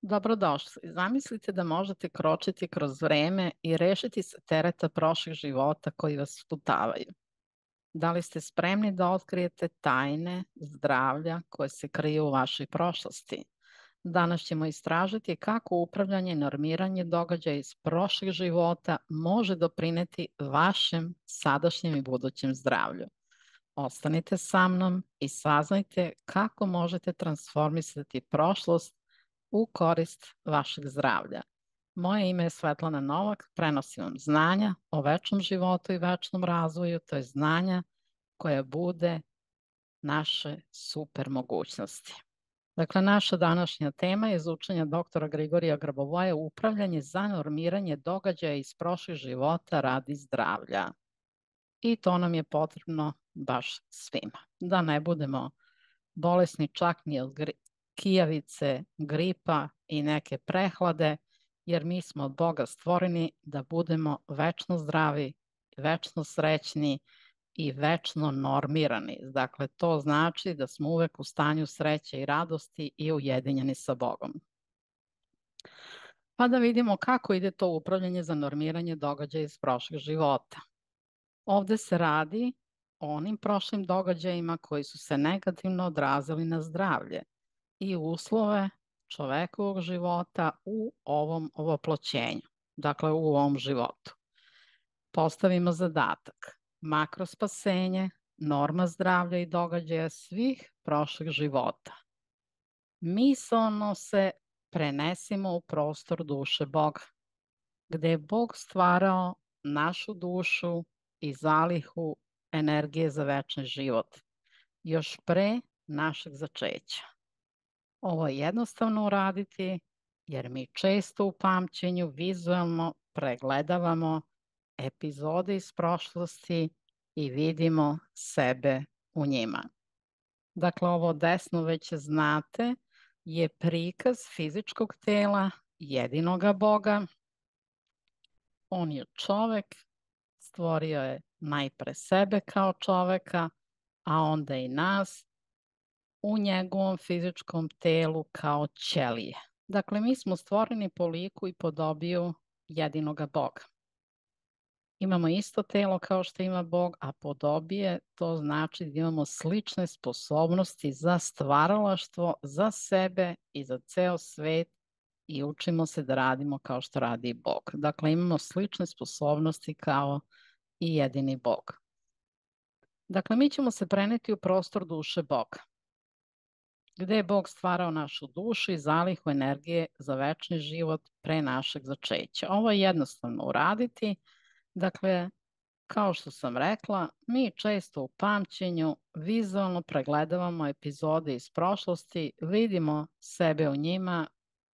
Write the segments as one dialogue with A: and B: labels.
A: Dobrodošli. Zamislite da možete kročiti kroz vreme i rešiti se tereta prošlih života koji vas sputavaju. Da li ste spremni da otkrijete tajne zdravlja koje se kriju u vašoj prošlosti? Danas ćemo istražiti kako upravljanje i normiranje događaja iz prošlih života može doprineti vašem sadašnjem i budućem zdravlju. Ostanite sa mnom i saznajte kako možete transformisati prošlost u korist vašeg zdravlja. Moje ime je Svetlana Novak, prenosim vam znanja o večnom životu i večnom razvoju, to je znanja koja bude naše super mogućnosti. Dakle, naša današnja tema je iz učenja doktora Grigorija Grabovoja upravljanje za normiranje događaja iz prošlih života radi zdravlja. I to nam je potrebno baš svima. Da ne budemo bolesni čak ni od kijavice, gripa i neke prehlade, jer mi smo od Boga stvoreni da budemo večno zdravi, večno srećni i večno normirani. Dakle, to znači da smo uvek u stanju sreće i radosti i ujedinjeni sa Bogom. Pa da vidimo kako ide to upravljanje za normiranje događaja iz prošlih života. Ovde se radi o onim prošlim događajima koji su se negativno odrazili na zdravlje i uslove čovekovog života u ovom ovoploćenju, dakle u ovom životu. Postavimo zadatak, makrospasenje, norma zdravlja i događaja svih prošlih života. Misalno se prenesimo u prostor duše Boga, gde je Bog stvarao našu dušu i zalihu energije za večni život, još pre našeg začeća. Ovo je jednostavno uraditi jer mi često u pamćenju vizualno pregledavamo epizode iz prošlosti i vidimo sebe u njima. Dakle, ovo desno već znate je prikaz fizičkog tela jedinoga Boga. On je čovek, stvorio je najpre sebe kao čoveka, a onda i nas u njegovom fizičkom telu kao ćelije. Dakle, mi smo stvoreni po liku i podobiju jedinoga Boga. Imamo isto telo kao što ima Bog, a podobije to znači da imamo slične sposobnosti za stvaralaštvo, za sebe i za ceo svet i učimo se da radimo kao što radi Bog. Dakle, imamo slične sposobnosti kao i jedini Bog. Dakle, mi ćemo se preneti u prostor duše Boga, gde je Bog stvarao našu dušu i zalihu energije za večni život pre našeg začeća. Ovo je jednostavno uraditi. Dakle, kao što sam rekla, mi često u pamćenju vizualno pregledavamo epizode iz prošlosti, vidimo sebe u njima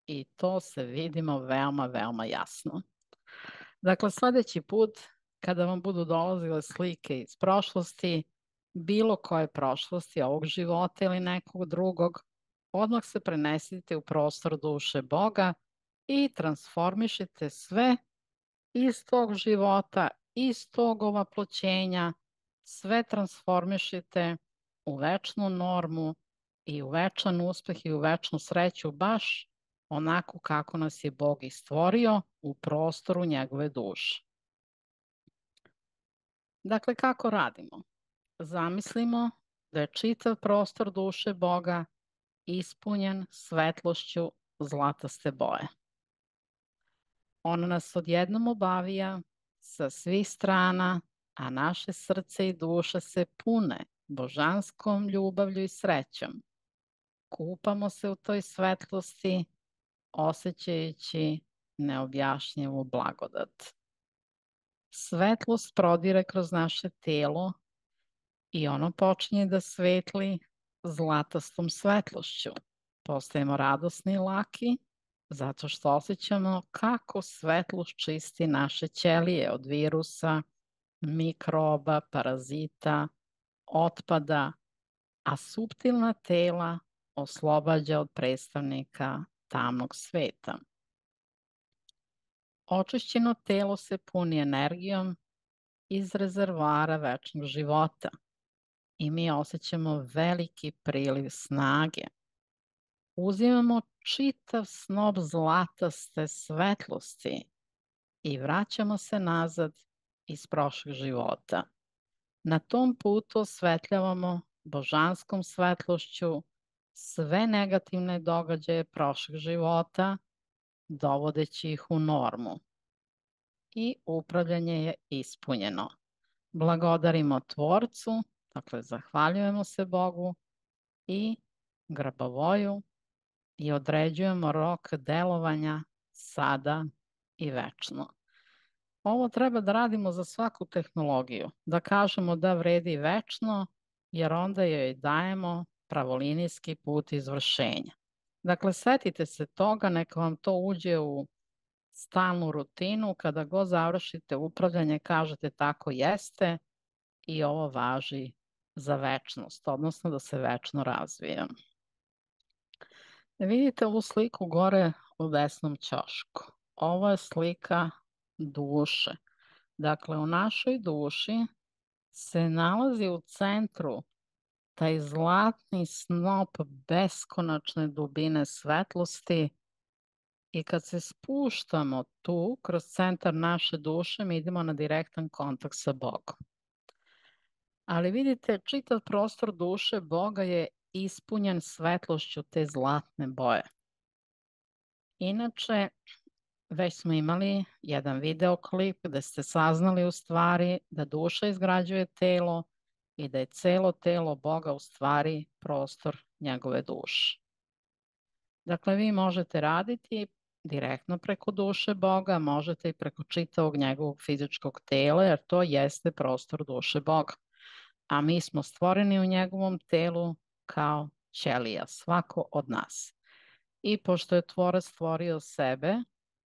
A: i to se vidimo veoma, veoma jasno. Dakle, sledeći put kada vam budu dolazile slike iz prošlosti, bilo koje prošlosti ovog života ili nekog drugog, odmah se prenesite u prostor duše Boga i transformišite sve iz tog života, iz tog ovaploćenja, sve transformišite u večnu normu i u večan uspeh i u večnu sreću, baš onako kako nas je Bog i stvorio u prostoru njegove duše. Dakle, kako radimo? Zamislimo da je čitav prostor duše Boga ispunjen svetlošću zlataste boje. Ona nas odjednom obavija sa svih strana, a naše srce i duša se pune božanskom ljubavlju i srećom. Kupamo se u toj svetlosti, osjećajući neobjašnjivu blagodat. Svetlost prodire kroz naše telo i ono počinje da svetli zlatastom svetlošću. Postajemo radosni i laki zato što osjećamo kako svetlost čisti naše ćelije od virusa, mikroba, parazita, otpada, a suptilna tela oslobađa od predstavnika tamnog sveta. Očišćeno telo se puni energijom iz rezervoara večnog života i mi osjećamo veliki priliv snage. uzimamo čitav snop zlataste svetlosti i vraćamo se nazad iz prošlog života. Na tom putu osvetljavamo božanskom svetlošću sve negativne događaje prošlog života, dovodeći ih u normu. I upravljanje je ispunjeno. Blagodarimo Tvorcu, dakle zahvaljujemo se Bogu i Grbovoju i određujemo rok delovanja sada i večno. Ovo treba da radimo za svaku tehnologiju, da kažemo da vredi večno, jer onda joj dajemo pravolinijski put izvršenja. Dakle, setite se toga, neka vam to uđe u stalnu rutinu, kada god završite upravljanje, kažete tako jeste i ovo važi za večnost, odnosno da se večno razvija. Vidite ovu sliku gore u desnom ćošku. Ovo je slika duše. Dakle, u našoj duši se nalazi u centru taj zlatni snop beskonačne dubine svetlosti i kad se spuštamo tu, kroz centar naše duše, mi idemo na direktan kontakt sa Bogom. Ali vidite, čitav prostor duše Boga je ispunjen svetlošću te zlatne boje. Inače, već smo imali jedan videoklip gde ste saznali u stvari da duša izgrađuje telo i da je celo telo Boga u stvari prostor njegove duše. Dakle, vi možete raditi direktno preko duše Boga, možete i preko čitavog njegovog fizičkog tela, jer to jeste prostor duše Boga. A mi smo stvoreni u njegovom telu kao ćelija, svako od nas. I pošto je Tvorac stvorio sebe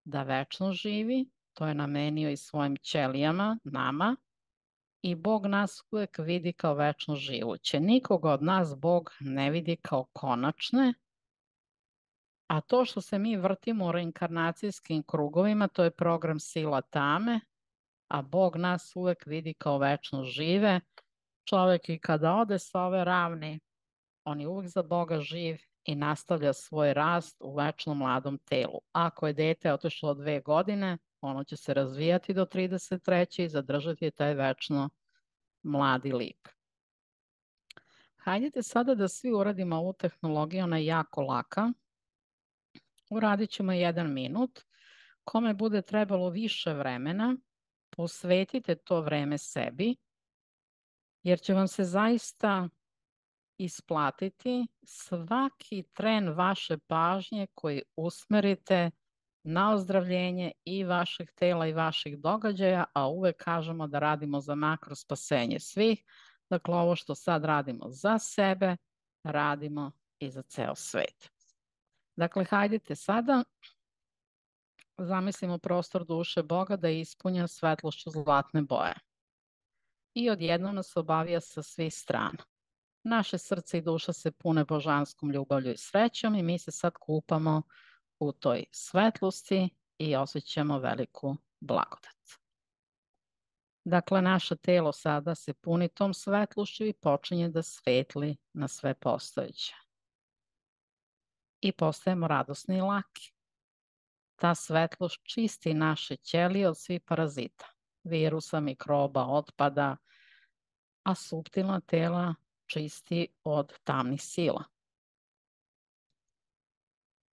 A: da večno živi, to je namenio i svojim ćelijama, nama, i Bog nas uvek vidi kao večno živuće. Nikoga od nas Bog ne vidi kao konačne, a to što se mi vrtimo u reinkarnacijskim krugovima, to je program sila tame, a Bog nas uvek vidi kao večno žive. Čovek i kada ode sa ove ravni, on je uvek za Boga živ i nastavlja svoj rast u večno mladom telu. Ako je dete otišlo 2 godine, ono će se razvijati do 33. i zadržati taj večno mladi lik. Hajdete sada da svi uradimo ovu tehnologiju, ona je jako laka. Uradit ćemo 1 minut. Kome bude trebalo više vremena, posvetite to vreme sebi, jer će vam se zaista isplatiti svaki tren vaše pažnje koji usmerite na ozdravljenje i vašeg tela i vaših događaja, a uvek kažemo da radimo za makro spasenje svih. Dakle, ovo što sad radimo za sebe, radimo i za ceo svet. Dakle, hajdete sada, zamislimo prostor duše Boga da je ispunjen svetlošću zlatne boje. I odjednom nas obavija sa svih strana. Naše srce i duša se pune božanskom ljubavlju i srećom i mi se sad kupamo u toj svetlosti i osjećamo veliku blagodat. Dakle, naše telo sada se puni tom svetlošću i počinje da svetli na sve postojeće. I postajemo radosni i laki. Ta svetlost čisti naše ćelije od svih parazita, virusa, mikroba, otpada, a suptilna tela čisti od tamnih sila.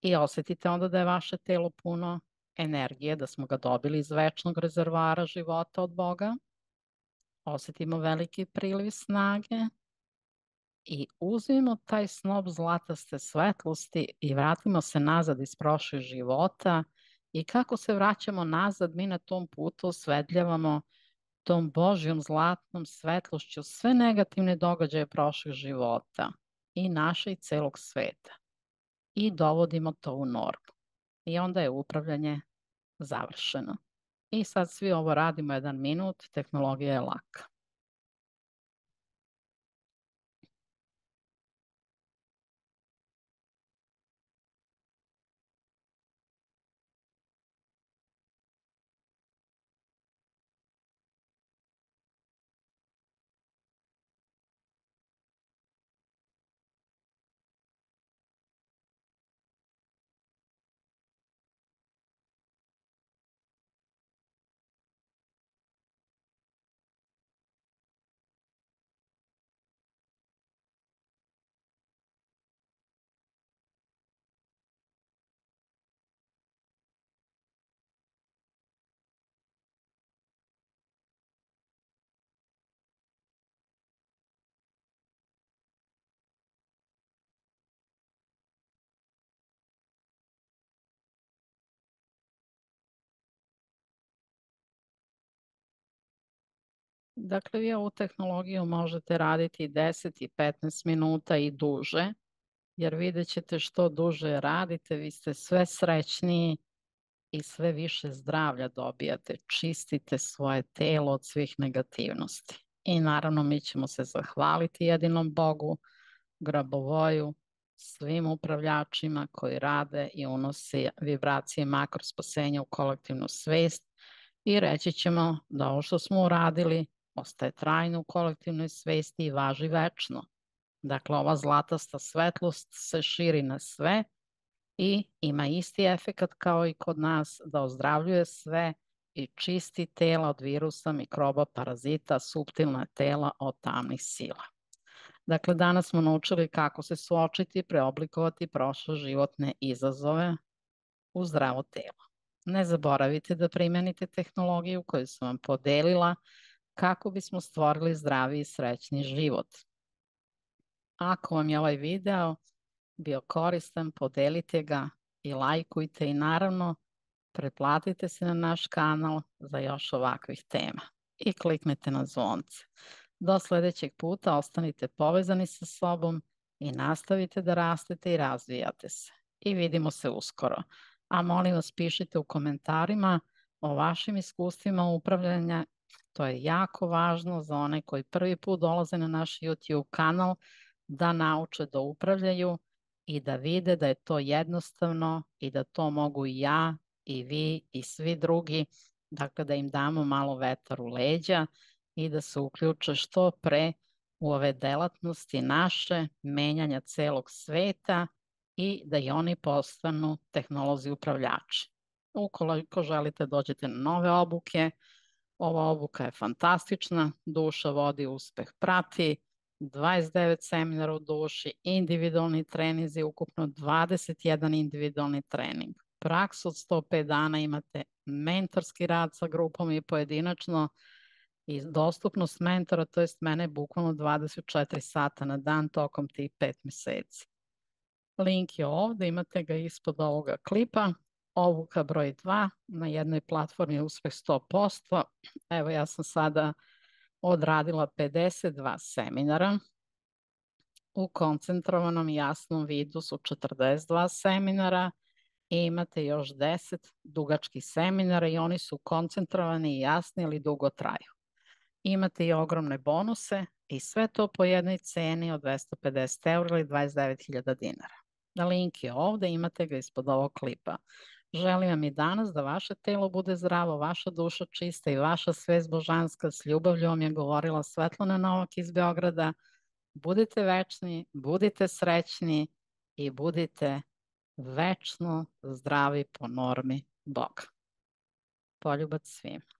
A: I osetite onda da je vaše telo puno energije, da smo ga dobili iz večnog rezervara života od Boga. Osetimo veliki priliv snage i uzmimo taj snop zlataste svetlosti i vratimo se nazad iz prošlih života i kako se vraćamo nazad, mi na tom putu osvetljavamo tom Božjom zlatnom svetlošću sve negativne događaje prošlih života i naše i celog sveta. I dovodimo to u normu. I onda je upravljanje završeno. I sad svi ovo radimo 1 minut, tehnologija je laka. Dakle, vi ovu tehnologiju možete raditi 10 i 15 minuta i duže, jer vidjet ćete što duže radite, vi ste sve srećniji i sve više zdravlja dobijate. Čistite svoje telo od svih negativnosti. I naravno mi ćemo se zahvaliti jedinom Bogu, Grabovoju, svim upravljačima koji rade i unose vibracije makrospasenja u kolektivnu svest i reći ćemo da ovo što smo uradili ostaje trajno u kolektivnoj svesti i važi večno. Dakle, ova zlatasta svetlost se širi na sve i ima isti efekat kao i kod nas da ozdravljuje sve i čisti tela od virusa, mikroba, parazita, suptilna tela od tamnih sila. Dakle, danas smo naučili kako se suočiti, preoblikovati prošle životne izazove u zdravo telo. Ne zaboravite da primenite tehnologiju koju sam vam podelila kako bismo stvorili zdravi i srećni život. Ako vam je ovaj video bio koristan, podelite ga i lajkujte i naravno pretplatite se na naš kanal za još ovakvih tema i kliknite na zvonce. Do sledećeg puta ostanite povezani sa sobom i nastavite da rastete i razvijate se. I vidimo se uskoro. A molim vas, pišite u komentarima o vašim iskustvima upravljanja. To je jako važno za one koji prvi put dolaze na naš YouTube kanal da nauče da upravljaju i da vide da je to jednostavno i da to mogu i ja i vi i svi drugi. Dakle, da im damo malo vetar u leđa i da se uključe što pre u ove delatnosti naše, menjanja celog sveta i da i oni postanu tehnolozi upravljači. Ukoliko želite dođete na nove obuke, ova obuka je fantastična, duša vodi, uspeh prati, 29 seminara u duši, individualni treninzi, ukupno 21 individualni trening. Praksu od 105 dana imate mentorski rad sa grupom i pojedinačno i dostupnost mentora, to jest mene bukvalno 24 sata na dan tokom tih 5 meseci. Link je ovde, imate ga ispod ovoga klipa. Obuka broj 2 na jednoj platformi uspeh 100%. Evo ja sam sada odradila 52 seminara. U koncentrovanom jasnom vidu su 42 seminara i imate još 10 dugačkih seminara i oni su koncentrovani i jasni, ali dugo traju. Imate i ogromne bonuse i sve to po jednoj ceni od 250 € ili 29.000 dinara. Link je ovde, imate ga ispod ovog klipa. Želim vam i danas da vaše telo bude zdravo, vaša duša čista i vaša svest božanska. S ljubavlju vam je govorila Svetlana Novak iz Beograda. Budite večni, budite srećni i budite večno zdravi po normi Boga. Poljubac svima.